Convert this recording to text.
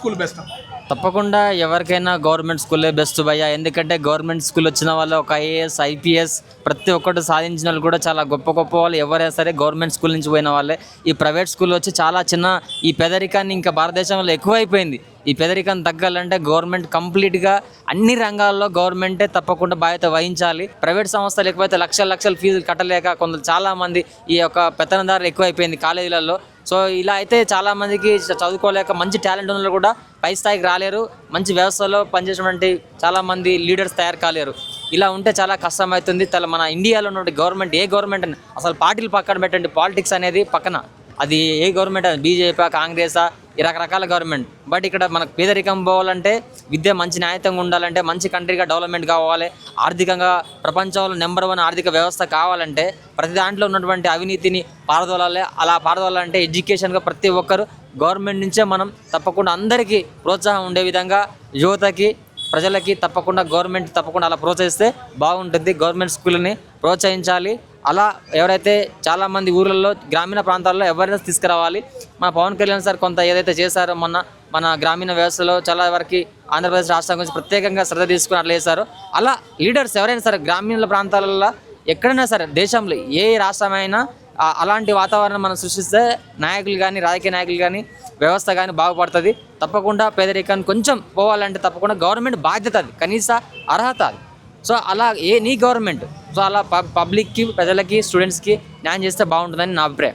School best? తప్పకుండా ఎవరికైనా government స్కూలే బెస్ట్ భయ్యా. ఎందుకంటే గవర్నమెంట్ స్కూల్ వచ్చిన వాళ్ళు ఒక ఐఏఎస్, ఐపీఎస్ ప్రతి ఒక్కటి సాధించిన వాళ్ళు కూడా చాలా గొప్ప గొప్ప వాళ్ళు ఎవరైనా సరే గవర్నమెంట్ స్కూల్ నుంచి పోయిన వాళ్ళే. ఈ ప్రైవేట్ స్కూల్ వచ్చి చాలా చిన్న ఈ పేదరికాన్ని ఇంకా భారతదేశంలో ఎక్కువైపోయింది. ఈ పేదరికాన్ని తగ్గాలంటే గవర్నమెంట్ కంప్లీట్గా అన్ని రంగాల్లో గవర్నమెంటే తప్పకుండా బాధ్యత వహించాలి. ప్రైవేట్ సంస్థలు ఎక్కువైతే లక్షల లక్షల ఫీజులు కట్టలేక కొందరు చాలామంది ఈ యొక్క పెత్తనదారులు ఎక్కువైపోయింది కాలేజీలలో. సో ఇలా అయితే చాలామందికి చదువుకోలేక మంచి టాలెంట్ ఉన్న కూడా పై స్థాయికి రాలేరు. మంచి వ్యవస్థలో పనిచేసినటువంటి చాలామంది లీడర్స్ తయారు కాలేరు. ఇలా ఉంటే చాలా కష్టమవుతుంది. మన ఇండియాలో ఉన్న గవర్నమెంట్ ఏ గవర్నమెంట్ అని అసలు పార్టీలు పక్కన పెట్టండి, పాలిటిక్స్ అనేది పక్కన, అది ఏ గవర్నమెంట్ అది బీజేపీ, కాంగ్రెసా, ఈ రకరకాల గవర్నమెంట్. బట్ ఇక్కడ మనకు పేదరికం పోవాలంటే, విద్య మంచి న్యాయంగా ఉండాలంటే, మంచి కంట్రీగా డెవలప్మెంట్ కావాలి, ఆర్థికంగా ప్రపంచంలో నెంబర్ 1 ఆర్థిక వ్యవస్థ కావాలంటే ప్రతి దాంట్లో ఉన్నటువంటి అవినీతిని పారదోలాలి. అలా పారదోలాలంటే ఎడ్యుకేషన్గా ప్రతి ఒక్కరు గవర్నమెంట్ నుంచే మనం తప్పకుండా అందరికీ ప్రోత్సాహం ఉండే విధంగా యువతకి, ప్రజలకి తప్పకుండా గవర్నమెంట్ తప్పకుండా అలా ప్రోత్సహిస్తే బాగుంటుంది. గవర్నమెంట్ స్కూల్ని ప్రోత్సహించాలి. అలా ఎవరైతే చాలామంది ఊళ్ళల్లో గ్రామీణ ప్రాంతాల్లో అవేర్నెస్ తీసుకురావాలి. మన పవన్ కళ్యాణ్ సార్ కొంత ఏదైతే చేశారో మన గ్రామీణ వ్యవస్థలో చాలా వరకు ఆంధ్రప్రదేశ్ రాష్ట్రం గురించి ప్రత్యేకంగా శ్రద్ధ తీసుకుని అట్లా చేశారు. అలా లీడర్స్ ఎవరైనా సరే గ్రామీణ ప్రాంతాలలో ఎక్కడైనా సరే దేశంలో ఏ రాష్ట్రమైనా అలాంటి వాతావరణం మనం సృష్టిస్తే నాయకులు కానీ, రాజకీయ నాయకులు కానీ, వ్యవస్థ కానీ బాగుపడుతుంది. తప్పకుండా పేదరికాన్ని కొంచెం పోవాలంటే తప్పకుండా గవర్నమెంట్ బాధ్యత, అది కనీస అర్హత అది. సో అలా నీ గవర్నమెంట్ సో అలా పబ్లిక్కి, ప్రజలకి, స్టూడెంట్స్కి న్యాయం చేస్తే బాగుంటుందని నా అభిప్రాయం.